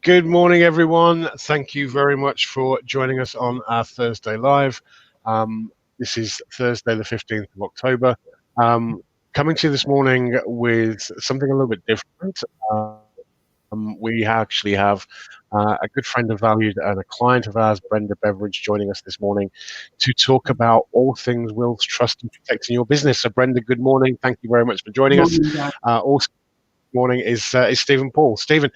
Good morning, everyone. Thank you very much for joining us on our Thursday Live. This is Thursday, the 15th of October. Coming to you this morning with something a little bit different. We actually have a good friend of valued and a client of ours, Brenda Beveridge, joining us this morning to talk about all things wills, trust, and protecting your business. So, Brenda, good morning. Thank you very much for joining us. Also, morning is Stephen Paul. Stephen,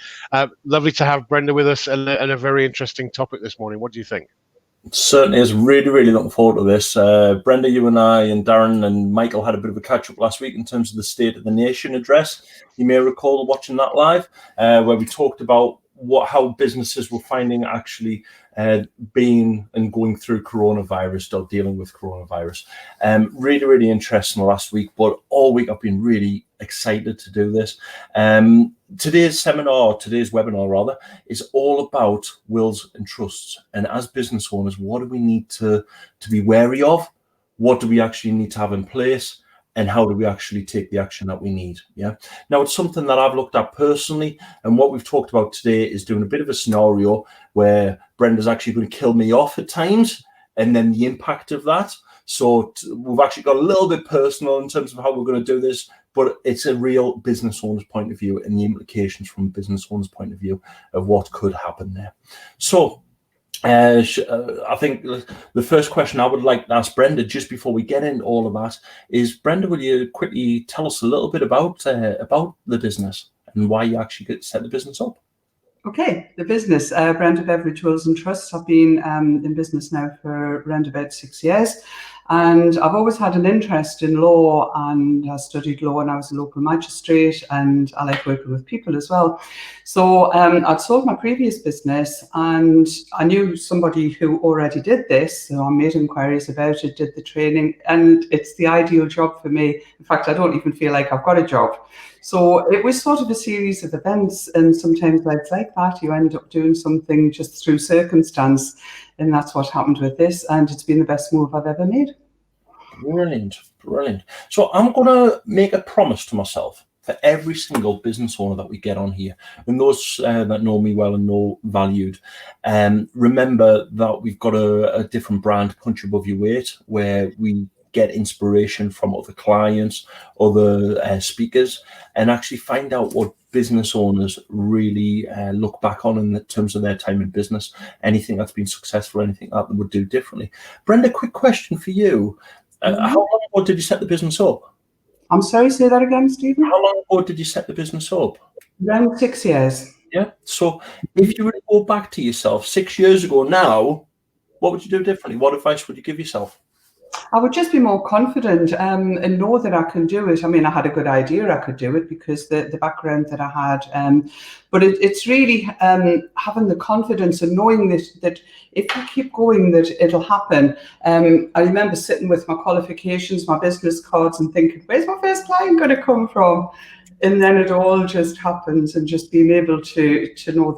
lovely to have Brenda with us and a very interesting topic this morning. What do you think? Certainly is. Really looking forward to this. Brenda, you and I and Darren and Michael had a bit of a catch up last week in terms of the State of the Nation address. You may recall watching that live, where we talked about how businesses were finding actually being and going through coronavirus or dealing with coronavirus. Really interesting last week, but all week I've been really excited to do this. Today's webinar is all about wills and trusts. And as business owners, what do we need to be wary of? What do we actually need to have in place? And how do we actually take the action that we need? Yeah. Now, it's something that I've looked at personally. And what we've talked about today is doing a bit of a scenario where Brenda's actually going to kill me off at times, and then the impact of that. So we've actually got a little bit personal in terms of how we're going to do this, but it's a real business owner's point of view and the implications from a business owner's point of view of what could happen there. So I think the first question I would like to ask Brenda, just before we get into all of that, is Brenda, will you quickly tell us a little bit about the business and why you actually set the business up? Okay, the business, Brenda Beveridge Wills and Trusts. I've been in business now for around about 6 years. And I've always had an interest in law, and I studied law and I was a local magistrate, and I like working with people as well. So I'd sold my previous business and I knew somebody who already did this. So I made inquiries about it, did the training, and it's the ideal job for me. In fact, I don't even feel like I've got a job. So it was sort of a series of events, and sometimes it's like that. You end up doing something just through circumstance. And that's what happened with this. And it's been the best move I've ever made. Brilliant. So I'm going to make a promise to myself for every single business owner that we get on here. And those that know me well and know Valued, remember that we've got a different brand, Punch Above Your Weight, where we get inspiration from other clients, other speakers, and actually find out what business owners really look back on in terms of their time in business, anything that's been successful, anything that they would do differently. Brenda, quick question for you. How long ago did you set the business up? I'm sorry, say that again, Stephen? How long ago did you set the business up? Around 6 years. Yeah. So if you were to go back to yourself 6 years ago now, what would you do differently? What advice would you give yourself? I would just be more confident and know that I can do it. I mean, I had a good idea I could do it because the background that I had. But it's really having the confidence and knowing that if you keep going, that it'll happen. I remember sitting with my qualifications, my business cards, and thinking, where's my first client going to come from? And then it all just happens, and just being able to know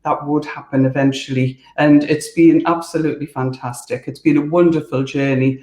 that would happen eventually. And it's been absolutely fantastic. It's been a wonderful journey.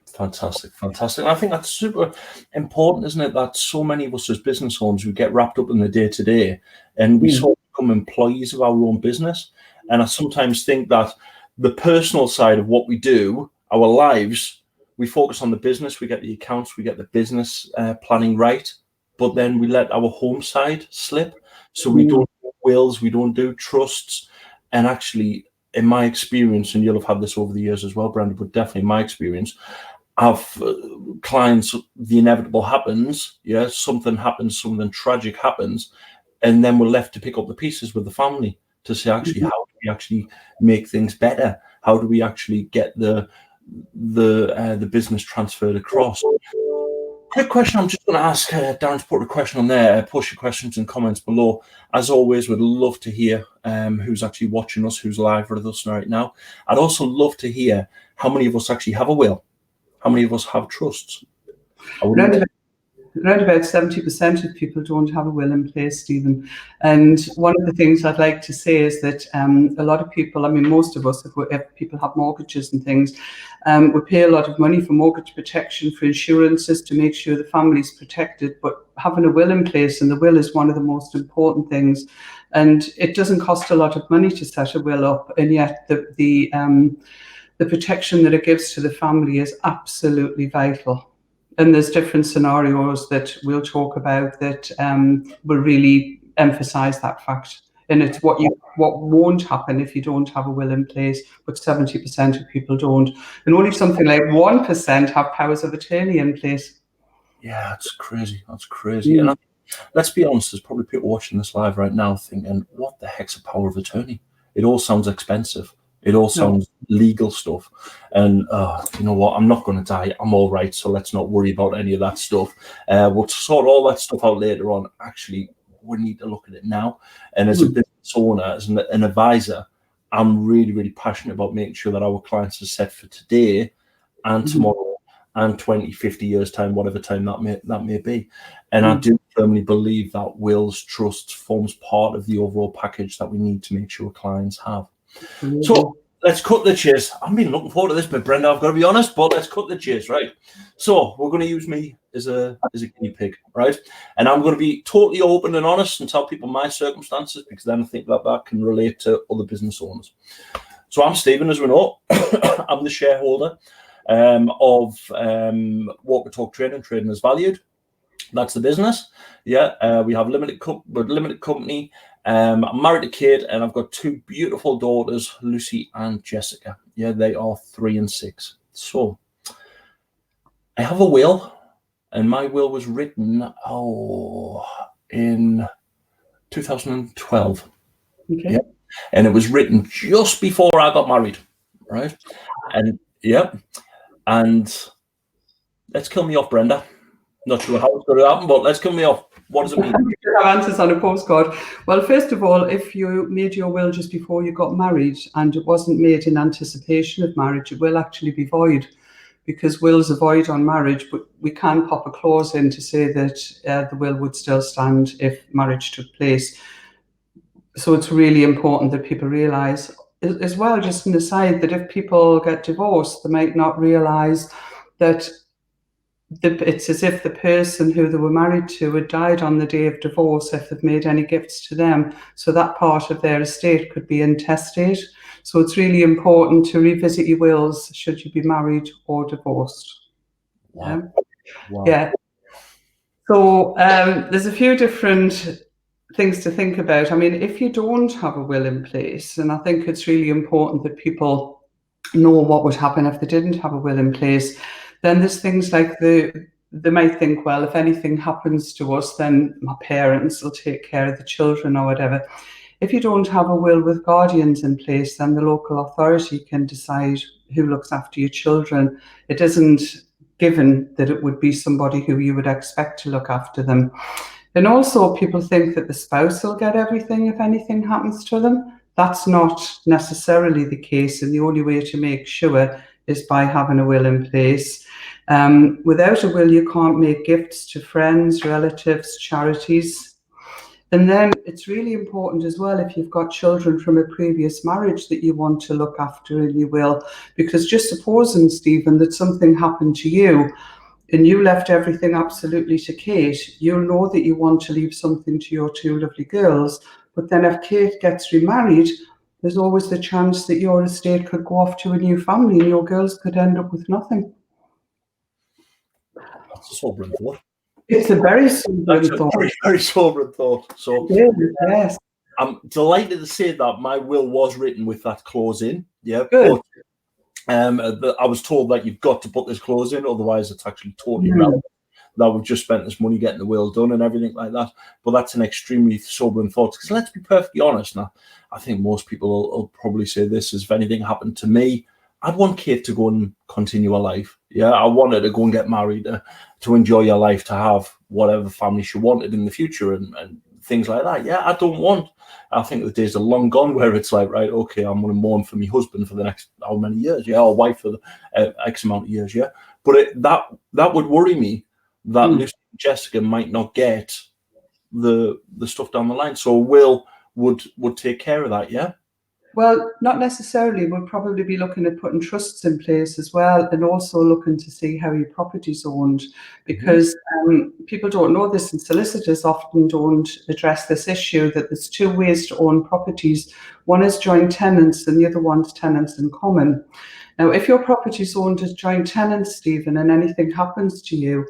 Fantastic. I think that's super important, isn't it? That so many of us as business owners, we get wrapped up in the day-to-day, and we sort of become employees of our own business. And I sometimes think that the personal side of what we do, our lives, we focus on the business, we get the accounts, we get the business planning right, but then we let our home side slip. So we don't do wills, we don't do trusts. And actually, in my experience, and you'll have had this over the years as well, Brenda, but definitely in my experience, I've clients, the inevitable happens, something happens, something tragic happens, and then we're left to pick up the pieces with the family to say, actually, how do we actually make things better? How do we actually get the business transferred across? Quick question I'm just going to ask Darren to put a question on there. Post your questions and comments below. As always, we'd love to hear who's actually watching us, who's live with us right now. I'd also love to hear how many of us actually have a will. How many of us have trusts? around about 70% of people don't have a will in place, Stephen. And one of the things I'd like to say is that a lot of people, I mean, most of us, if people have mortgages and things, we pay a lot of money for mortgage protection, for insurances to make sure the family's protected, but having a will in place, and the will is one of the most important things. And it doesn't cost a lot of money to set a will up, and yet the protection that it gives to the family is absolutely vital. And there's different scenarios that we'll talk about that will really emphasize that fact. And it's what won't happen if you don't have a will in place, but 70% of people don't. And only something like 1% have powers of attorney in place. Yeah, that's crazy. That's crazy. And let's be honest, there's probably people watching this live right now thinking, what the heck's a power of attorney? It all sounds expensive. It all sounds legal stuff. And you know what? I'm not going to die. I'm all right. So let's not worry about any of that stuff. We'll sort all that stuff out later on. Actually, we need to look at it now. And as a business owner, as an advisor, I'm really, really passionate about making sure that our clients are set for today and tomorrow and 20, 50 years time, whatever time that may be. And I do firmly believe that wills, trusts forms part of the overall package that we need to make sure clients have. So let's cut the chase. I've been looking forward to this, but Brenda, I've got to be honest, but let's cut the chase, right? So we're going to use me as a guinea pig, right? And I'm going to be totally open and honest and tell people my circumstances, because then I think that can relate to other business owners. So I'm Stephen, as we know. I'm the shareholder of Walker Talk Trading. Trading is valued. That's the business. Yeah, we have limited company. I'm married to Kate, and I've got two beautiful daughters, Lucy and Jessica. Yeah, they are 3 and 6. So I have a will, and my will was written in 2012. Okay. Yeah, and it was written just before I got married, right? And and let's kill me off, Brenda. Not sure how it's going to happen, but let's kill me off. What does it mean? Have answers on a postcard. Well, first of all, if you made your will just before you got married and it wasn't made in anticipation of marriage, it will actually be void, because wills are void on marriage, but we can pop a clause in to say that the will would still stand if marriage took place. So it's really important that people realise, as well, just an aside, that if people get divorced, they might not realise that it's as if the person who they were married to had died on the day of divorce if they've made any gifts to them. So that part of their estate could be intestate. So it's really important to revisit your wills should you be married or divorced. Wow. Yeah. So there's a few different things to think about. I mean, if you don't have a will in place, and I think it's really important that people know what would happen if they didn't have a will in place, then there's things like they might think, well, if anything happens to us, then my parents will take care of the children or whatever. If you don't have a will with guardians in place, then the local authority can decide who looks after your children. It isn't given that it would be somebody who you would expect to look after them. And also people think that the spouse will get everything if anything happens to them. That's not necessarily the case, and the only way to make sure is by having a will in place. Without a will, you can't make gifts to friends, relatives, charities. And then it's really important as well, if you've got children from a previous marriage that you want to look after in your will, because just supposing, Stephen, that something happened to you and you left everything absolutely to Kate, you'll know that you want to leave something to your two lovely girls. But then if Kate gets remarried, there's always the chance that your estate could go off to a new family and your girls could end up with nothing. That's a sobering thought. It's a very sobering thought. Very, very sobering thought. So yes. I'm delighted to say that my will was written with that clause in. Yeah, good. But I was told that you've got to put this clause in, otherwise it's actually totally relevant. That we've just spent this money getting the will done and everything like that. But that's an extremely sobering thought. Because let's be perfectly honest now, I think most people will probably say this is, if anything happened to me, I'd want Kate to go and continue her life. Yeah, I want her to go and get married, to enjoy her life, to have whatever family she wanted in the future and things like that. Yeah, I think the days are long gone where it's like, right, okay, I'm going to mourn for my husband for the next how many years, yeah, or wife for the X amount of years, yeah. But that would worry me, that Lucy Jessica might not get the stuff down the line. So Will would take care of that, yeah? Well, not necessarily. We'll probably be looking at putting trusts in place as well, and also looking to see how your property's owned, because people don't know this, and solicitors often don't address this issue, that there's two ways to own properties. One is joint tenants and the other one's tenants in common. Now, if your property's owned as joint tenants, Stephen, and anything happens to you,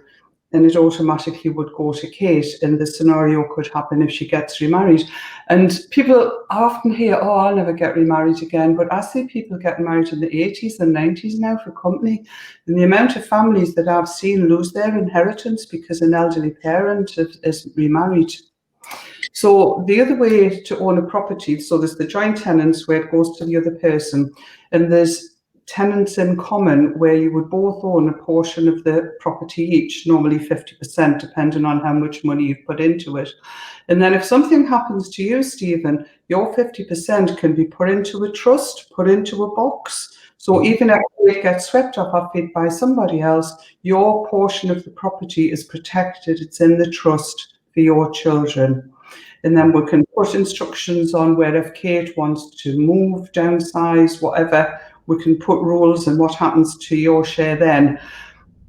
then it automatically would go to Kate, and the scenario could happen if she gets remarried. And people often hear, oh, I'll never get remarried again. But I see people getting married in the 80s and 90s now for company. And the amount of families that I've seen lose their inheritance because an elderly parent is remarried. So the other way to own a property, so there's the joint tenants where it goes to the other person, and there's tenants in common where you would both own a portion of the property each, normally 50%, depending on how much money you've put into it. And then if something happens to you, Stephen, your 50% can be put into a trust, put into a box. So even if it gets swept off our feet by somebody else, your portion of the property is protected. It's in the trust for your children. And then we can put instructions on where if Kate wants to move, downsize, whatever, we can put rules and what happens to your share then.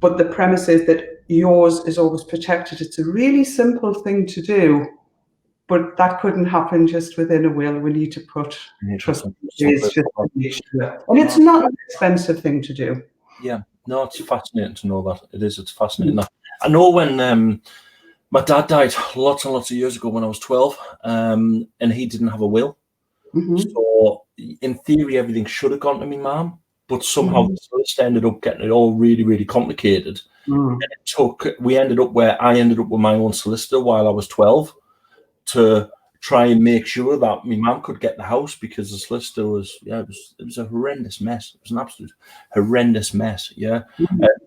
But the premise is that yours is always protected. It's a really simple thing to do, but that couldn't happen just within a will. We need to put trust in place. And it's not an expensive thing to do. Yeah, no, it's fascinating to know that. It is, it's fascinating. I know when my dad died lots and lots of years ago when I was 12, and he didn't have a will. So in theory, everything should have gone to my mum, but somehow the solicitor ended up getting it all really, really complicated. And we ended up where I ended up with my own solicitor while I was 12 to try and make sure that my mum could get the house, because the solicitor was, it was a horrendous mess. It was an absolute horrendous mess.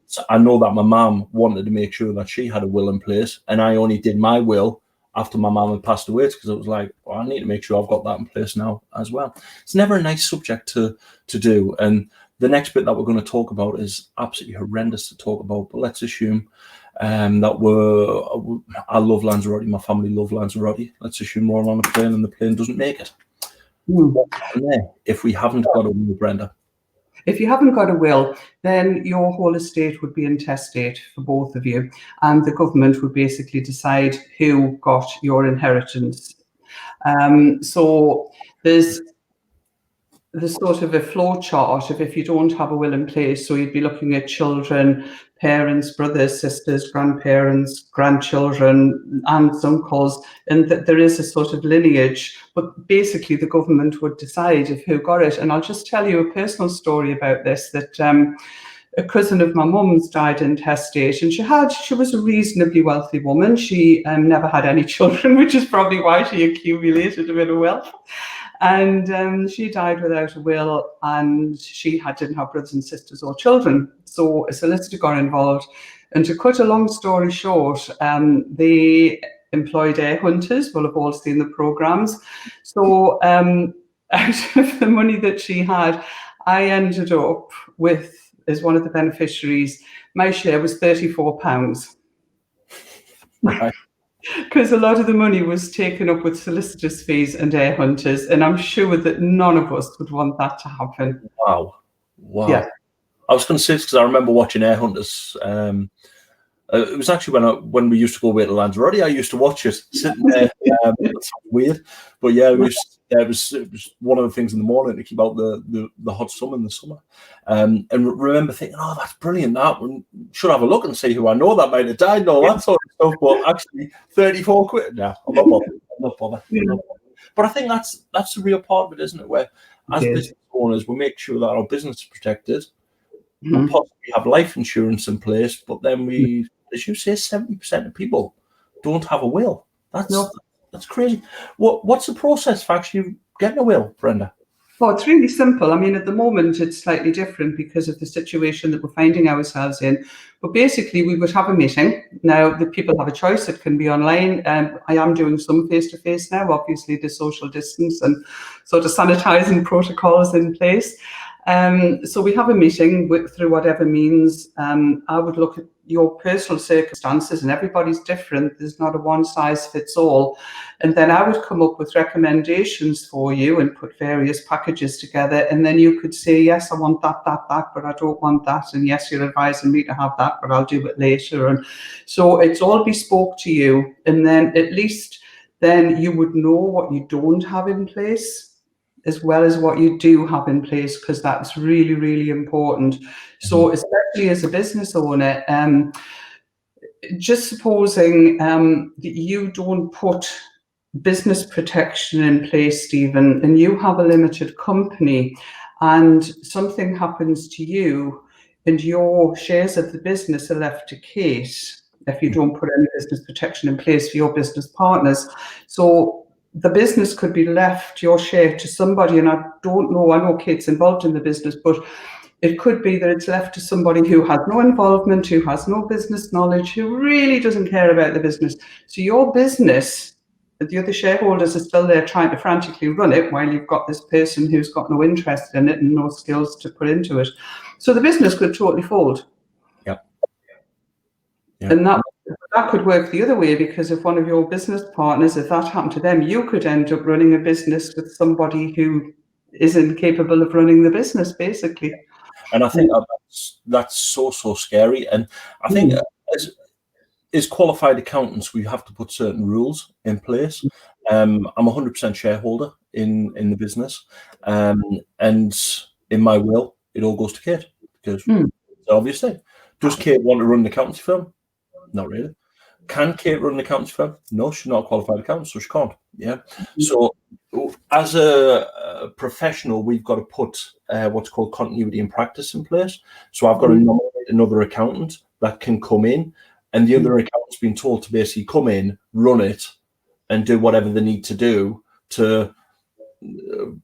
So I know that my mum wanted to make sure that she had a will in place, and I only did my will after my mum had passed away, because it was like, well, I need to make sure I've got that in place now as well. It's never a nice subject to do. And the next bit that we're going to talk about is absolutely horrendous to talk about, but let's assume that I love Lanzarote, my family love Lanzarote. Let's assume we're on a plane and the plane doesn't make it. What happens there if we haven't got a will, Brenda? If you haven't got a will, then your whole estate would be intestate for both of you, and the government would basically decide who got your inheritance. So there's sort of a flow chart of if you don't have a will in place. So you'd be looking at children, parents, brothers, sisters, grandparents, grandchildren, aunts, uncles, and that there is a sort of lineage. But basically the government would decide of who got it. And I'll just tell you a personal story about this, that a cousin of my mum's died intestate, and she was a reasonably wealthy woman. She never had any children, which is probably why she accumulated a bit of wealth. And she died without a will, and she didn't have brothers and sisters or children. So a solicitor got involved. And to cut a long story short, they employed air hunters. We'll have all seen the programs. So out of the money that she had, I ended up with, as one of the beneficiaries, my share was £34. Right. Because a lot of the money was taken up with solicitors' fees and air hunters, and I'm sure that none of us would want that to happen. Wow. Yeah. I was going to say, because I remember watching Air Hunters. It was actually when we used to go away to Lanzarote. I used to watch it sitting there. That's weird, but yeah, it was one of the things in the morning to keep out the hot sun in the summer. And remember thinking, oh, that's brilliant. That one should have a look and see who I know that might have died and all that sort of stuff. But actually, 34 quid. No, I'm not bothered. But I think that's the real part of it, isn't it? Where as business owners, we make sure that our business is protected. We possibly have life insurance in place, but then we, as you say, 70% of people don't have a will. That's crazy. What's the process for actually getting a will, Brenda? Well, it's really simple. I mean, at the moment, it's slightly different because of the situation that we're finding ourselves in. But basically, we would have a meeting. Now, the people have a choice. It can be online. I am doing some face-to-face now. Obviously, the social distance and sort of sanitizing protocols in place. So we have a meeting through whatever means. I would look at your personal circumstances, and everybody's different. There's not a one size fits all. And then I would come up with recommendations for you and put various packages together. And then you could say, yes, I want that, but I don't want that. And yes, you're advising me to have that, but I'll do it later. And so it's all bespoke to you. And then at least then you would know what you don't have in place as well as what you do have in place, because that's really, really important. So especially as a business owner, just supposing that you don't put business protection in place, Stephen, and you have a limited company and something happens to you and your shares of the business are left to Kate if you don't put any business protection in place for your business partners. So the business could be left, your share, to somebody, and I don't know, I know Kate's involved in the business, but it could be that it's left to somebody who has no involvement, who has no business knowledge, who really doesn't care about the business. So your business, the other shareholders are still there trying to frantically run it while you've got this person who's got no interest in it and no skills to put into it. So the business could totally fold. Yep. And that could work the other way, because if one of your business partners, if that happened to them, you could end up running a business with somebody who isn't capable of running the business, basically. And I think that's so scary. And I think as qualified accountants, we have to put certain rules in place. I'm 100% shareholder in the business, and in my will, it all goes to Kate, because obviously, does Kate want to run an accountancy firm? Not really. Can Kate run an accountancy firm? No, she's not a qualified accountant, so she can't. Yeah. So as a professional, we've got to put what's called continuity in practice in place. So I've got to nominate another accountant that can come in, and the other accountant's been told to basically come in, run it, and do whatever they need to do to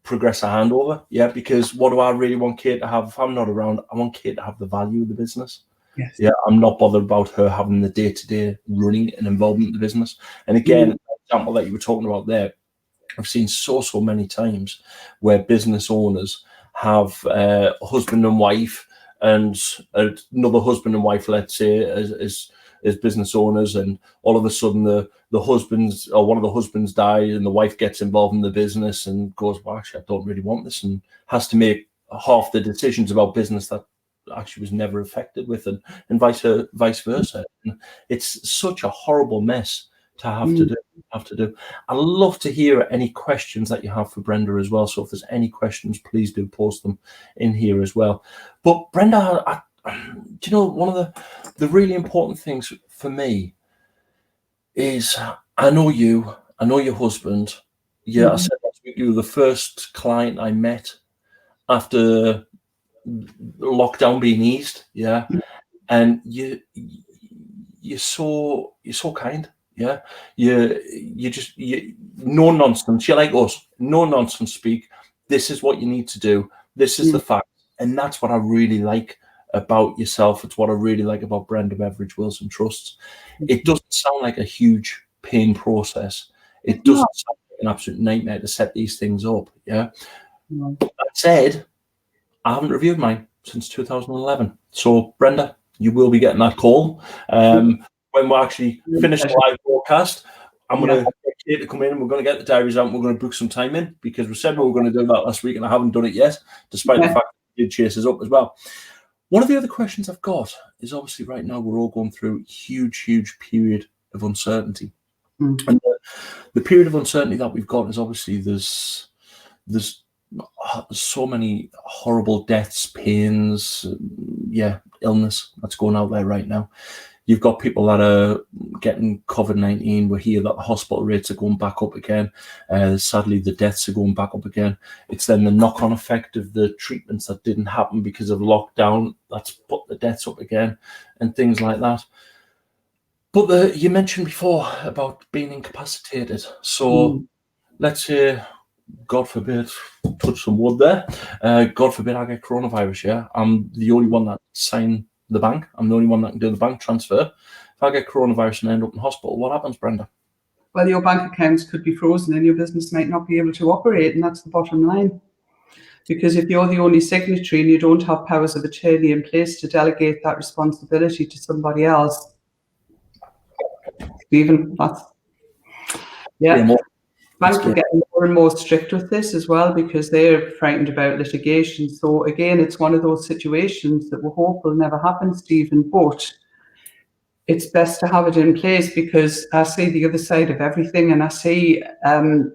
progress a handover. Yeah, because what do I really want Kate to have? If I'm not around, I want Kate to have the value of the business. Yes. Yeah, I'm not bothered about her having the day-to-day running and involvement in the business. And again, the example that you were talking about there, I've seen so many times where business owners have a husband and wife, and another husband and wife, let's say, as business owners, and all of a sudden the husband's, or one of the husbands died, and the wife gets involved in the business and goes, well, actually, I don't really want this, and has to make half the decisions about business that actually was never affected with, and vice versa. And it's such a horrible mess to have to do. I'd love to hear any questions that you have for Brenda as well. So if there's any questions, please do post them in here as well. But Brenda, do you know, one of the really important things for me is I know your husband. Yeah, I said last week you were the first client I met after lockdown being eased. Yeah, and you're so kind. Yeah, you no nonsense. You're like us, no nonsense speak. This is what you need to do. This is the fact, and that's what I really like about yourself. It's what I really like about Brenda Beveridge Wilson Trusts. It doesn't sound like a huge pain process. It doesn't sound like an absolute nightmare to set these things up. Yeah. That said, I haven't reviewed mine since 2011. So Brenda, you will be getting that call when we actually finish the live broadcast. I'm going to get Kate to come in, and we're going to get the diaries out, and we're going to book some time in, because we said we were going to do that last week, and I haven't done it yet, despite the fact that you did chase us up as well. One of the other questions I've got is, obviously right now we're all going through a huge period of uncertainty. And the period of uncertainty that we've got is obviously there's so many horrible deaths, pains, illness that's going out there right now. You've got people that are getting COVID-19. We hear that the hospital rates are going back up again. Sadly, the deaths are going back up again. It's then the knock-on effect of the treatments that didn't happen because of lockdown that's put the deaths up again, and things like that. But you mentioned before about being incapacitated. So let's say, God forbid, touch some wood there, God forbid I get coronavirus, yeah? I'm the only one that signed the bank. I'm the only one that can do the bank transfer. If I get coronavirus and end up in hospital, what happens, Brenda? Well, your bank accounts could be frozen and your business might not be able to operate, and that's the bottom line. Because if you're the only signatory and you don't have powers of attorney in place to delegate that responsibility to somebody else, Stephen, that's, yeah. Banks are getting more and more strict with this as well because they're frightened about litigation. So again, it's one of those situations that we hope will never happen, Stephen, but it's best to have it in place because I see the other side of everything, and I see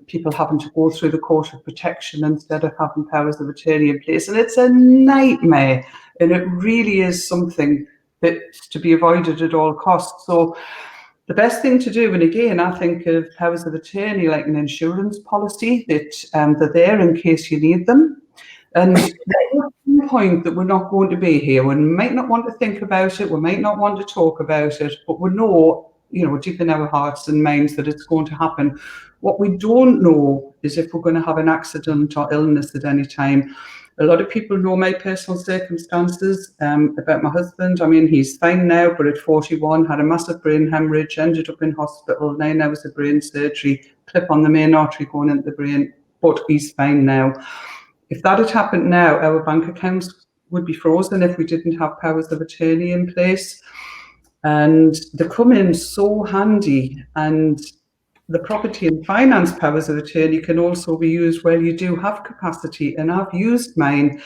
people having to go through the court of protection instead of having powers of attorney in place. And it's a nightmare, and it really is something that's to be avoided at all costs. So the best thing to do, and again, I think of powers of attorney like an insurance policy, that they're there in case you need them. And there's one point that we're not going to be here. We might not want to think about it, we might not want to talk about it, but we know, deep in our hearts and minds that it's going to happen. What we don't know is if we're going to have an accident or illness at any time. A lot of people know my personal circumstances about my husband. I mean, he's fine now, but at 41, had a massive brain hemorrhage, ended up in hospital, 9 hours of brain surgery, clip on the main artery going into the brain, but he's fine now. If that had happened now, our bank accounts would be frozen if we didn't have powers of attorney in place. And they come in so handy. And the property and finance powers of attorney can also be used where you do have capacity. And I've used mine.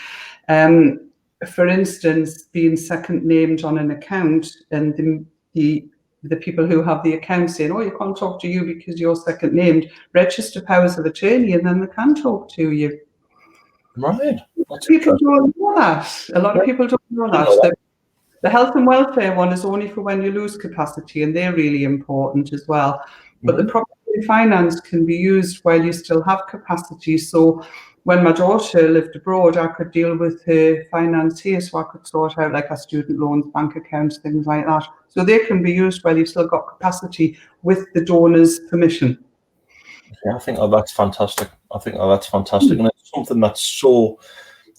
For instance, being second named on an account, and the people who have the account saying, oh, you can't talk to you because you're second named, register powers of attorney and then they can talk to you. Right. People don't know that. A lot of people don't know that. The health and welfare one is only for when you lose capacity, and they're really important as well. But the property and finance can be used while you still have capacity. So when my daughter lived abroad, I could deal with her finance here, so I could sort out like her student loans, bank accounts, things like that. So they can be used while you've still got capacity with the donor's permission. Yeah, I think that's fantastic. And it's something that's so,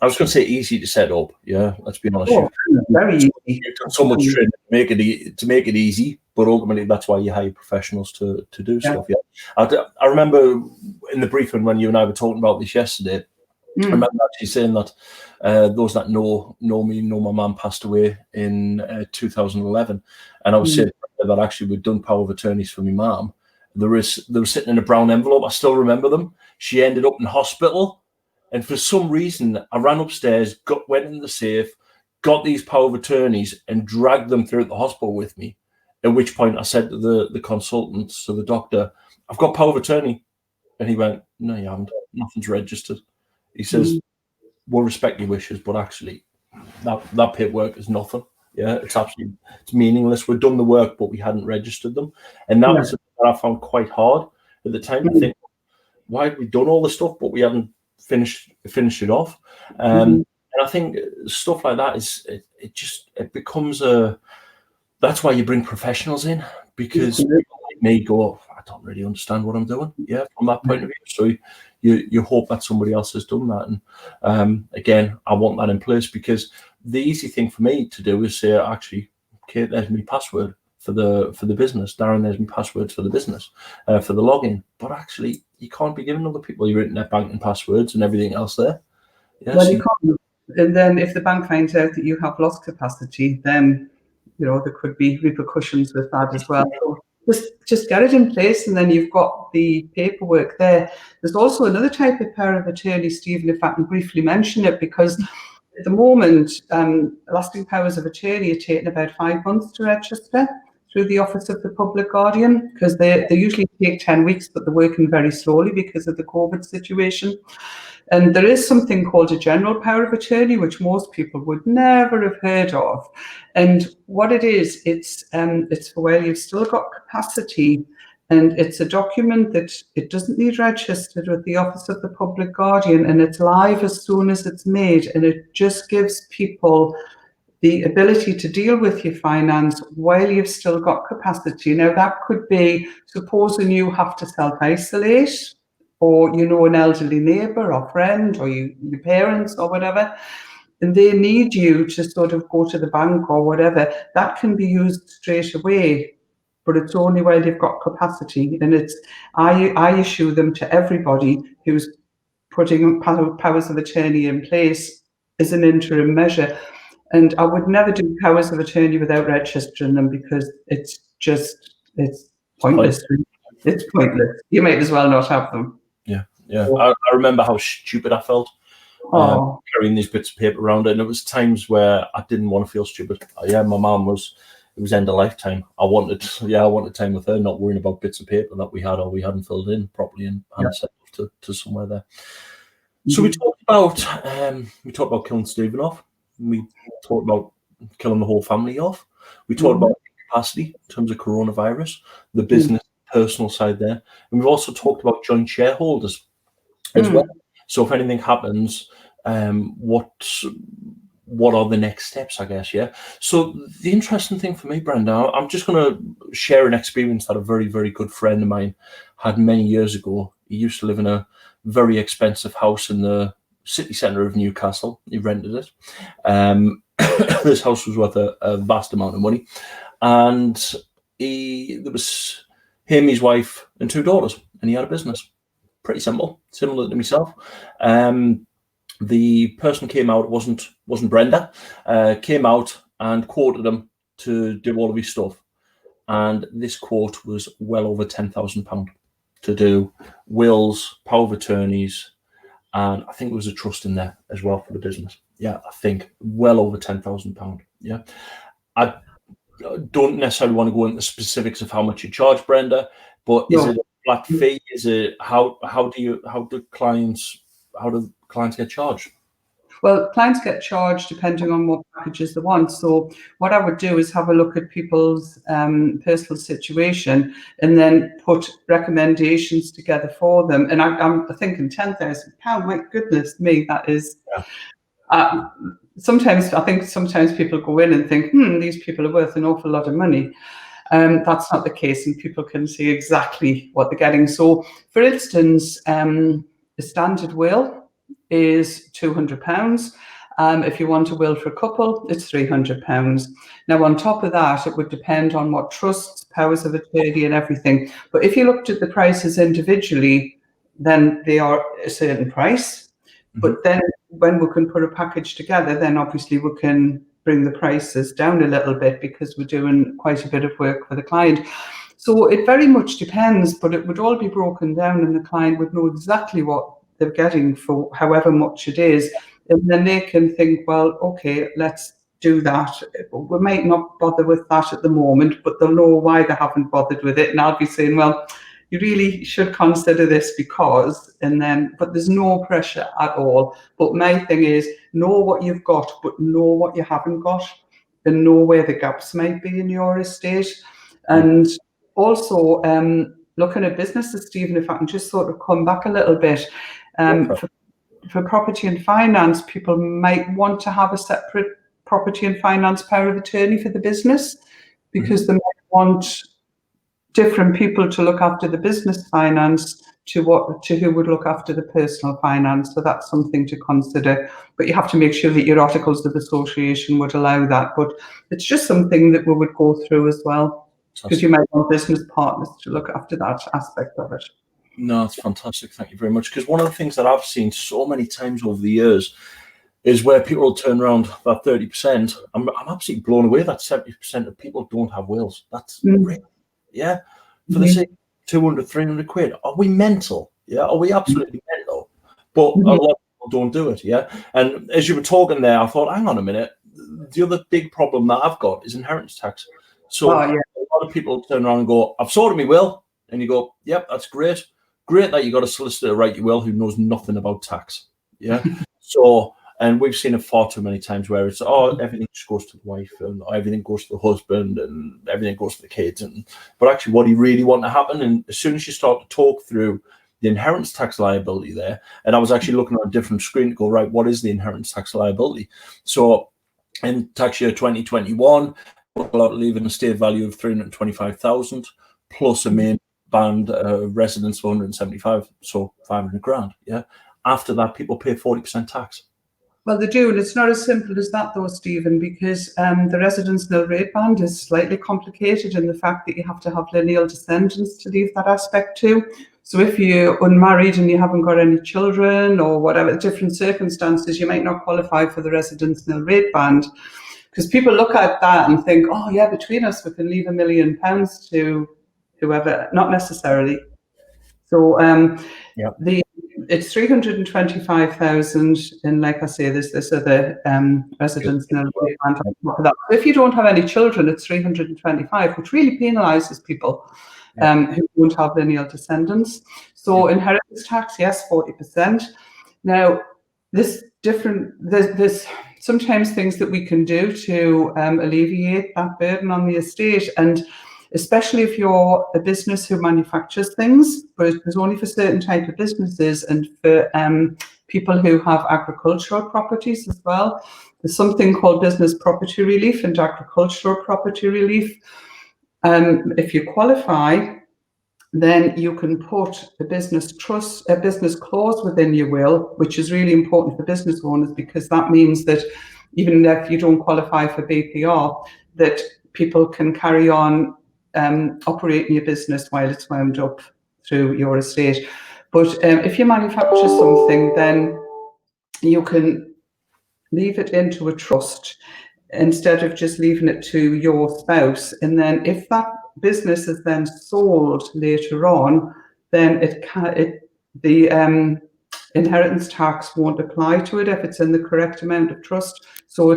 I was going to say easy to set up. Yeah, let's be honest. Very easy. You've done so much training to make it easy, but ultimately that's why you hire professionals to do stuff. Yeah, I remember in the briefing when you and I were talking about this yesterday. I remember actually saying that those that know me know my mum passed away in 2011, and I was saying that actually we'd done power of attorneys for my mum. They were sitting in a brown envelope. I still remember them. She ended up in hospital, and for some reason, I ran upstairs, went in the safe, got these power of attorneys, and dragged them through the hospital with me. At which point, I said to the consultant, so the doctor, "I've got power of attorney," and he went, "No, you haven't. Nothing's registered." He says, "We'll respect your wishes, but actually, that paperwork is nothing. Yeah, it's meaningless. We've done the work, but we hadn't registered them." And that was what I found quite hard at the time to think, why have we done all the stuff, but we haven't finished it off? And I think stuff like that it becomes that's why you bring professionals in, because people like me go, I don't really understand what I'm doing. Yeah, from that point of view. So you hope that somebody else has done that. And again, I want that in place, because the easy thing for me to do is say, actually, Kate, there's my password for the business. Darren, there's my passwords for the business, for the login. But actually, you can't be giving other people your internet banking passwords and everything else there. Yeah, well, you can't. And then if the bank finds out that you have lost capacity, then there could be repercussions with that as well. So just get it in place, and then you've got the paperwork there. There's also another type of power of attorney, Stephen, if I can briefly mention it, because at the moment, lasting powers of attorney are taking about 5 months to register through the Office of the Public Guardian, because they usually take 10 weeks, but they're working very slowly because of the COVID situation. And there is something called a general power of attorney, which most people would never have heard of. And what it is, it's for where you've still got capacity, and it's a document that it doesn't need registered with the Office of the Public Guardian, and it's live as soon as it's made, and it just gives people the ability to deal with your finance while you've still got capacity. Now, that could be, supposing you have to self-isolate, or an elderly neighbour or friend, or your parents or whatever, and they need you to sort of go to the bank or whatever, that can be used straight away, but it's only while you've got capacity. And I issue them to everybody who's putting powers of attorney in place as an interim measure. And I would never do powers of attorney without registering them, because it's pointless. It's pointless. You might as well not have them. Yeah. I remember how stupid I felt carrying these bits of paper around, and it was times where I didn't want to feel stupid. My mum it was end of lifetime. I wanted time with her, not worrying about bits of paper that we had or we hadn't filled in properly and sent off to somewhere there. So we talked about killing Stephen off. We talked about killing the whole family off. We talked about capacity in terms of coronavirus, the business, personal side there. And we've also talked about joint shareholders as well. So if anything happens, what are the next steps, I guess, yeah? So the interesting thing for me, Brenda, I'm just going to share an experience that a very, very good friend of mine had many years ago. He used to live in a very expensive house in the city centre of Newcastle. He rented it. This house was worth a vast amount of money. And there was him, his wife, and 2 daughters, and he had a business. Pretty simple, similar to myself. The person came out, wasn't Brenda, came out and quoted him to do all of his stuff. And this quote was well over £10,000 to do wills, power of attorneys, and I think there was a trust in there as well for the business. Yeah, I think well over £10,000. Yeah. I don't necessarily want to go into the specifics of how much you charge, Brenda, but is it a flat fee? Is it how do clients get charged? Well, clients get charged depending on what packages they want. So what I would do is have a look at people's personal situation and then put recommendations together for them. And I'm thinking £10,000. My goodness me, that is. Yeah. Sometimes people go in and think, these people are worth an awful lot of money. That's not the case, and people can see exactly what they're getting. So, for instance, a standard will is £200. If you want a will for a couple, it's £300. Now, on top of that, it would depend on what trusts, powers of attorney, and everything. But if you looked at the prices individually, then they are a certain price. But then when we can put a package together, then obviously we can bring the prices down a little bit, because we're doing quite a bit of work for the client. So it very much depends, but it would all be broken down, and the client would know exactly what they're getting for however much it is. And then they can think, well, okay, let's do that. We might not bother with that at the moment, but they'll know why they haven't bothered with it. And I'll be saying, well, you really should consider this because, but there's no pressure at all. But my thing is, know what you've got, but know what you haven't got, and know where the gaps might be in your estate. And also, looking at businesses, Stephen, if I can just sort of come back a little bit, for property and finance, people might want to have a separate property and finance power of attorney for the business, because they might want different people to look after the business finance to who would look after the personal finance. So that's something to consider. But you have to make sure that your articles of association would allow that. But it's just something that we would go through as well, because you might want business partners to look after that aspect of it. No, it's fantastic. Thank you very much. Because one of the things that I've seen so many times over the years is where people will turn around that 30%. I'm absolutely blown away that 70% of people don't have wills. That's great. Yeah, for the sake of 200, 300 quid. Are we mental? Yeah, are we absolutely mental? But a lot of people don't do it, yeah? And as you were talking there, I thought, hang on a minute. The other big problem that I've got is inheritance tax. So a lot of people turn around and go, I've sorted my will. And you go, yep, that's great. Great that you got a solicitor write your will who knows nothing about tax. Yeah. So, and we've seen it far too many times where it's, everything just goes to the wife, and everything goes to the husband, and everything goes to the kids. But actually, what do you really want to happen? And as soon as you start to talk through the inheritance tax liability there, and I was actually looking at a different screen to go, right, what is the inheritance tax liability? So in tax year 2021, we're leaving a estate value of 325,000 plus a main band residence for 175, so 500 grand. Yeah. After that, people pay 40% tax. Well, they do, and it's not as simple as that, though, Stephen, because the residence nil rate band is slightly complicated in the fact that you have to have lineal descendants to leave that aspect too. So if you're unmarried and you haven't got any children or whatever, different circumstances, you might not qualify for the residence nil rate band. Because people look at that and think, oh yeah, between us we can leave £1 million to whoever. Not necessarily. So it's 325,000, and like I say, there's this other residence nil rate band on top of that. So if you don't have any children, it's 325, which really penalises people who won't have lineal descendants. So inheritance tax, yes, 40%. Now, there's sometimes things that we can do to alleviate that burden on the estate, and especially if you're a business who manufactures things, but it's only for certain type of businesses and for people who have agricultural properties as well. There's something called business property relief and agricultural property relief. If you qualify, then you can put a business clause within your will, which is really important for business owners, because that means that even if you don't qualify for BPR, that people can carry on operating your business while it's wound up through your estate. But if you manufacture something, then you can leave it into a trust instead of just leaving it to your spouse. And then if that business is then sold later on, then the inheritance tax won't apply to it if it's in the correct amount of trust. So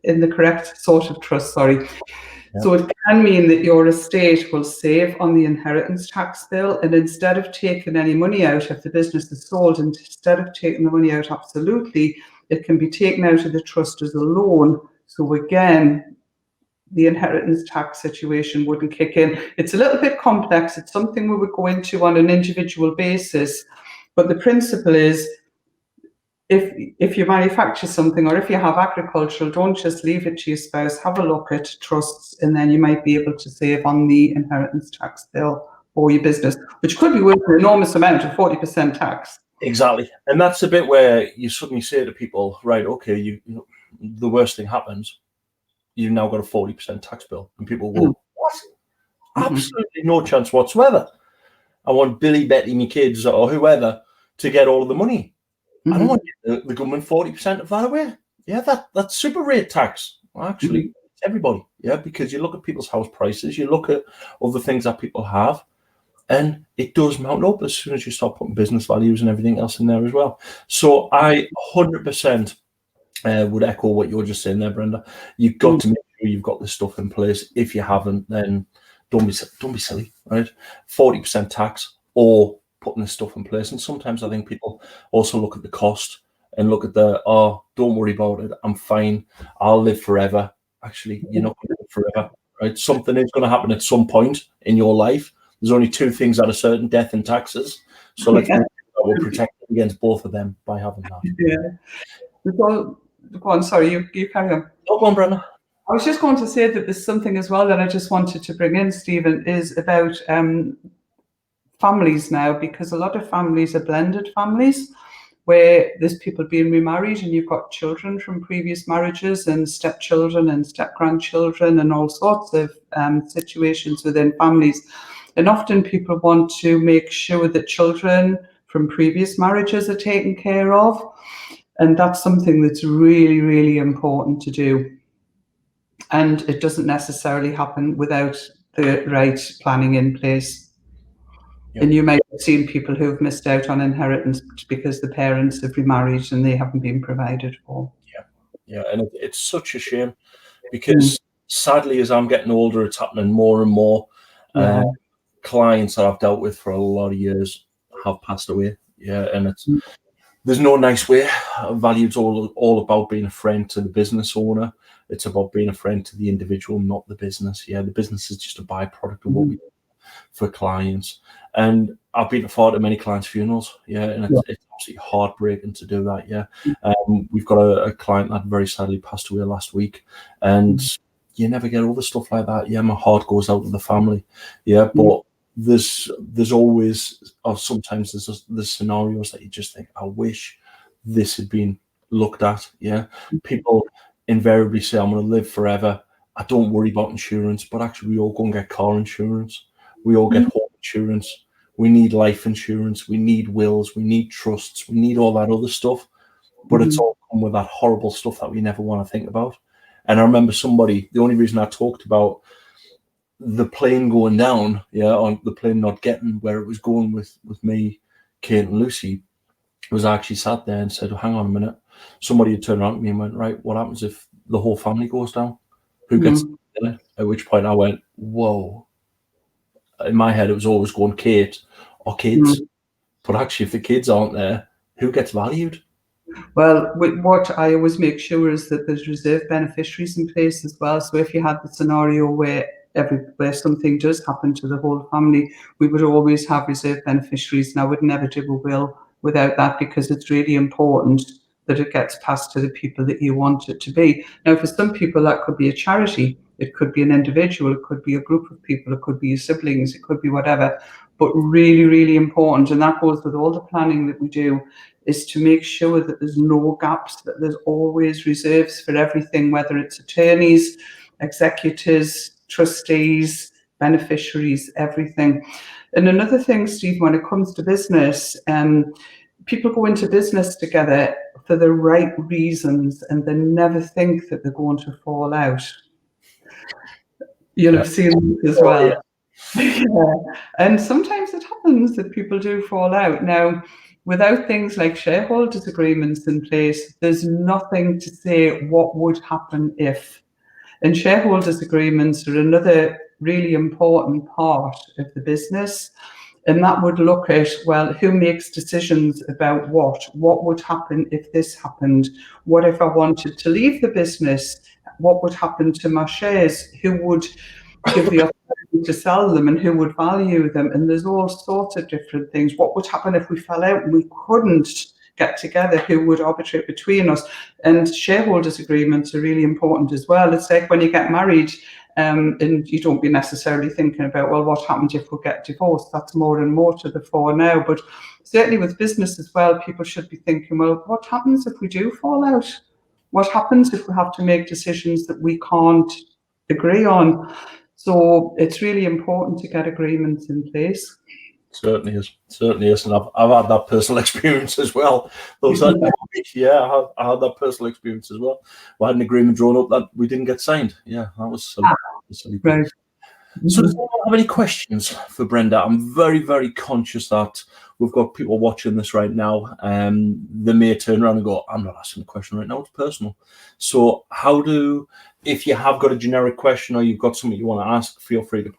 in the correct sort of trust, sorry. Yeah. So it can mean that your estate will save on the inheritance tax bill, and instead of taking any money out if the business is sold, instead of taking the money out absolutely, it can be taken out of the trust as a loan. So again, the inheritance tax situation wouldn't kick in. It's a little bit complex. It's something we would go into on an individual basis. But the principle is, if you manufacture something or if you have agricultural, don't just leave it to your spouse. Have a look at trusts, and then you might be able to save on the inheritance tax bill for your business, which could be worth an enormous amount of 40% tax. Exactly. And that's the bit where you suddenly say to people, right, okay, you know, the worst thing happens, you've now got a 40% tax bill. And people go, what? Absolutely no chance whatsoever. I want Billy, Betty, my kids, or whoever to get all of the money. I don't want the government 40% of that away. Yeah, that's super rate tax. Well, actually, everybody. Yeah, because you look at people's house prices, you look at other things that people have, and it does mount up as soon as you start putting business values and everything else in there as well. So I 100% would echo what you're just saying there, Brenda. You've got to make sure you've got this stuff in place. If you haven't, then don't be silly, right? 40% tax or putting this stuff in place. And sometimes I think people also look at the cost and look at don't worry about it, I'm fine, I'll live forever. Actually, you're not going to live forever, right? Something is going to happen at some point in your life. There's only two things that are certain: death and taxes. So let's make sure that we're protected against both of them by having that. Yeah. Go on, sorry, you carry on. Go on, Brenda. I was just going to say that there's something as well that I just wanted to bring in, Stephen, is about families now, because a lot of families are blended families where there's people being remarried and you've got children from previous marriages and stepchildren and step-grandchildren and all sorts of situations within families. And often people want to make sure that children from previous marriages are taken care of. And that's something that's really, really important to do. And it doesn't necessarily happen without the right planning in place. Yep. And you might have seen people who've missed out on inheritance because the parents have remarried and they haven't been provided for. Yeah, and it's such a shame because sadly, as I'm getting older, it's happening more and more. Clients that I've dealt with for a lot of years have passed away. Yeah, and there's no nice way. Value's all about being a friend to the business owner. It's about being a friend to the individual, not the business. Yeah, the business is just a byproduct of what we do for clients. And I've been to far too many clients' funerals. Yeah, and it's absolutely heartbreaking to do that. Yeah, we've got a client that very sadly passed away last week, and you never get over stuff like that. Yeah, my heart goes out to the family. Yeah, but there's always, or sometimes there's scenarios that you just think, I wish this had been looked at. Yeah, people invariably say, I'm going to live forever. I don't worry about insurance, but actually we all go and get car insurance. We all get home insurance. we need life insurance, we need wills, we need trusts, we need all that other stuff. But it's all come with that horrible stuff that we never want to think about. And I remember the only reason I talked about the plane going down, on the plane not getting where it was going with me, Kate and Lucy, was I actually sat there and said, hang on a minute. Somebody had turned around to me and went, right, what happens if the whole family goes down? Who gets it? At which point I went, whoa. In my head, it was always going Kate or kids. But actually, if the kids aren't there, who gets valued? Well, what I always make sure is that there's reserve beneficiaries in place as well. So if you had the scenario where something does happen to the whole family, we would always have reserve beneficiaries, and I would never do a will without that, because it's really important that it gets passed to the people that you want it to be. Now, for some people, that could be a charity, it could be an individual, it could be a group of people, it could be your siblings, it could be whatever. But really, really important, and that goes with all the planning that we do, is to make sure that there's no gaps, that there's always reserves for everything, whether it's attorneys, executors, trustees, beneficiaries, everything. And another thing, Steve, when it comes to business, people go into business together for the right reasons, and they never think that they're going to fall out. You'll have seen this as well. Yeah. And sometimes it happens that people do fall out. Now, without things like shareholders agreements in place, there's nothing to say what would happen if. And shareholders agreements are another really important part of the business. And that would look at, well, who makes decisions about what? What would happen if this happened? What if I wanted to leave the business? What would happen to my shares? Who would give the opportunity to sell them, and who would value them? And there's all sorts of different things. What would happen if we fell out and we couldn't get together? Who would arbitrate between us? And shareholders agreements are really important as well. It's like when you get married, and you don't be necessarily thinking about, well, what happens if we get divorced? That's more and more to the fore now. But certainly with business as well, people should be thinking, well, what happens if we do fall out? What happens if we have to make decisions that we can't agree on? So it's really important to get agreements in place. Certainly is, and I've had that personal experience as well. I had that personal experience as well. We had an agreement drawn up that we didn't get signed. Yeah, that was silly. Right. So does anyone have any questions for Brenda? I'm very, very conscious that we've got people watching this right now. They may turn around and go, I'm not asking a question right now, it's personal. So if you have got a generic question or you've got something you want to ask, feel free to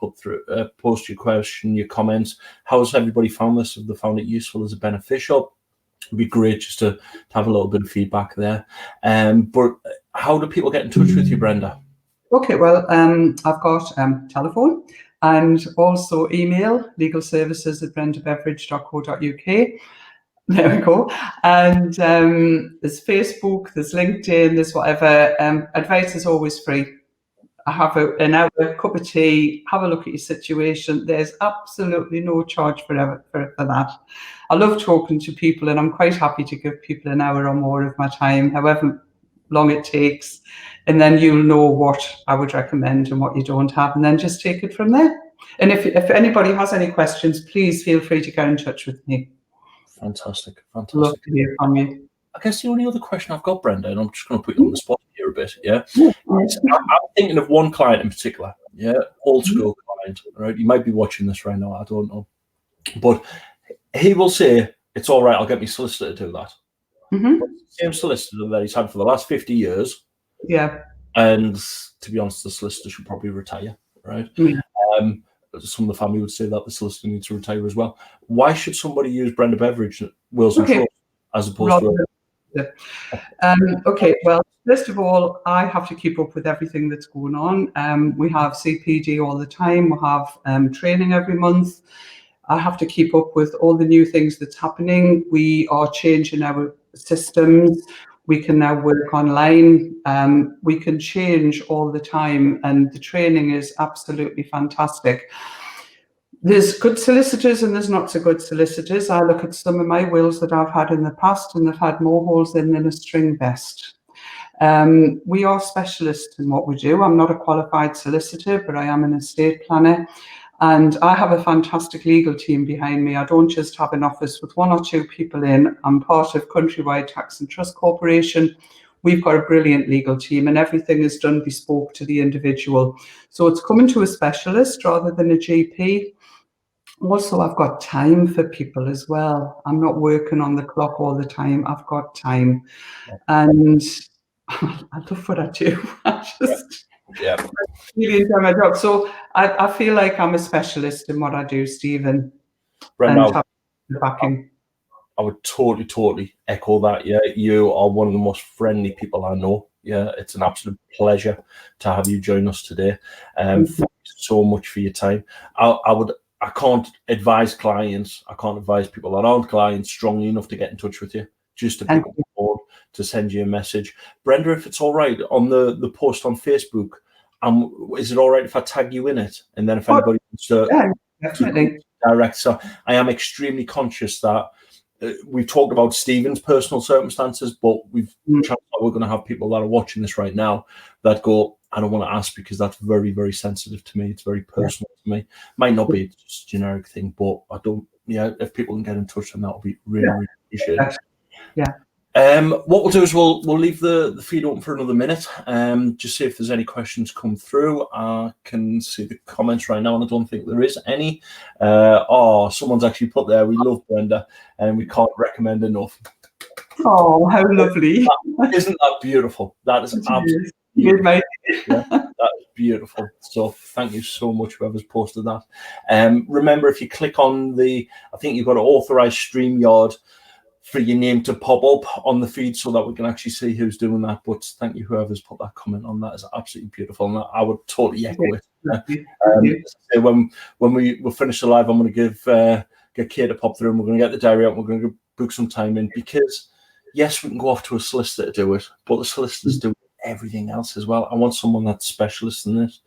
post your question, your comments. How has everybody found this? Have they found it useful? Is it beneficial? It'd be great just to have a little bit of feedback there. But how do people get in touch with you, Brenda? Okay, well, I've got telephone and also email, legalservices@brendabeveridge.co.uk. There we go. And there's Facebook, there's LinkedIn, there's whatever. Advice is always free. I have an hour, cup of tea, have a look at your situation. There's absolutely no charge for that. I love talking to people, and I'm quite happy to give people an hour or more of my time, however long it takes. And then you'll know what I would recommend and what you don't have, and then just take it from there. And if anybody has any questions, please feel free to get in touch with me. Fantastic. Love to hear from you. I guess the only other question I've got, Brenda, and I'm just going to put you on the spot here a bit, I'm thinking of one client in particular, old school client, right? You might be watching this right now, I don't know. But he will say, it's all right, I'll get my solicitor to do that. Same solicitor that he's had for the last 50 years. Yeah. And to be honest, the solicitor should probably retire, right? Some of the family would say that the solicitor needs to retire as well. Why should somebody use Brenda Beveridge Wills and Trust as opposed to... Okay, well, first of all, I have to keep up with everything that's going on. We have CPD all the time. We have training every month. I have to keep up with all the new things that's happening. We are changing our systems. We can now work online. We can change all the time, and the training is absolutely fantastic. There's good solicitors and there's not so good solicitors. I look at some of my wills that I've had in the past, and they've had more holes in than a string vest. We are specialists in what we do. I'm not a qualified solicitor, but I am an estate planner. And I have a fantastic legal team behind me. I don't just have an office with 1 or 2 people in. I'm part of Countrywide Tax and Trust Corporation. We've got a brilliant legal team, and everything is done bespoke to the individual. So it's coming to a specialist rather than a GP. Also, I've got time for people as well. I'm not working on the clock all the time. I've got time. And I love what I do. I just really enjoy my job. So I feel like I'm a specialist in what I do, Stephen. Brenda, And have the backing. I would totally echo that. Yeah, you are one of the most friendly people I know. Yeah, it's an absolute pleasure to have you join us today. Thank you so much for your time. I can't advise clients. I can't advise people that aren't clients strongly enough to get in touch with you. Just to pick up the phone, to send you a message. Brenda, if it's all right, on the post on Facebook, is it all right if I tag you in it? And then if anybody wants to direct. So I am extremely conscious that we've talked about Stephen's personal circumstances, but we're going to have people that are watching this right now that go, I don't want to ask because that's very, very sensitive to me. It's very personal to me. Might not be just a generic thing, but I don't, if people can get in touch, then that would be really, really appreciated. Yeah. What we'll do is we'll leave the feed open for another minute. Just see if there's any questions come through. I can see the comments right now, and I don't think there is any. Someone's actually put there, we love Brenda, and we can't recommend enough. Oh, how lovely. Isn't that beautiful? That is absolutely beautiful. That is beautiful. So thank you so much, whoever's posted that. Remember, if you click on I think you've got to authorize StreamYard for your name to pop up on the feed so that we can actually see who's doing that. But thank you, whoever's put that comment on. That is absolutely beautiful, and I would totally echo it. When we finish the live, I'm going to get Kate to pop through, and we're going to get the diary out, and we're going to book some time in, because yes, we can go off to a solicitor to do it, but the solicitors do everything else as well. I want someone that's specialist in this.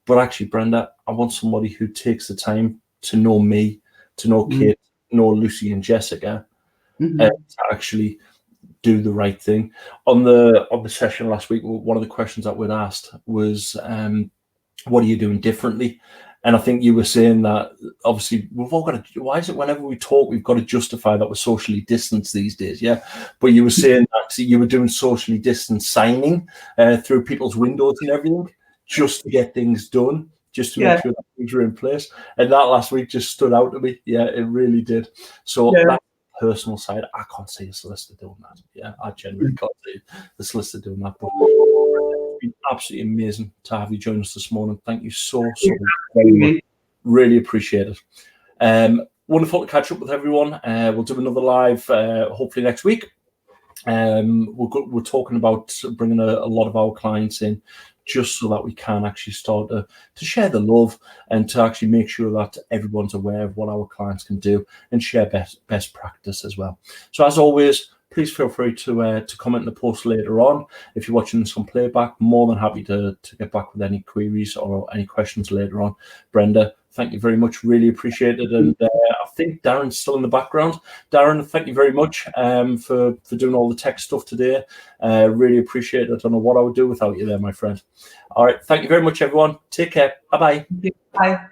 But actually, Brenda, I want somebody who takes the time to know me, to know Kate, know Lucy and Jessica, to actually do the right thing. On the session last week, one of the questions that we'd asked was, what are you doing differently? And I think you were saying that obviously we've all got to, why is it whenever we talk, we've got to justify that we're socially distanced these days? Yeah. But you were saying that you were doing socially distanced signing through people's windows and everything, just to get things done, just to make sure that things were in place. And that last week just stood out to me. Yeah, it really did. So that personal side, I can't see a solicitor doing that. Yeah, I genuinely can't see the solicitor doing that. But it's been absolutely amazing to have you join us this morning. Thank you so very much. Really appreciate it. Wonderful to catch up with everyone. We'll do another live hopefully next week. We're talking about bringing a lot of our clients in, just so that we can actually start to share the love and to actually make sure that everyone's aware of what our clients can do and share best practice as well. So as always, please feel free to comment in the post later on. If you're watching this on playback, more than happy to get back with any queries or any questions later on. Brenda, thank you very much. Really appreciate it. And I think Darren's still in the background. Darren, thank you very much for doing all the tech stuff today. Really appreciate it. I don't know what I would do without you there, my friend. All right. Thank you very much, everyone. Take care. Bye-bye. Bye.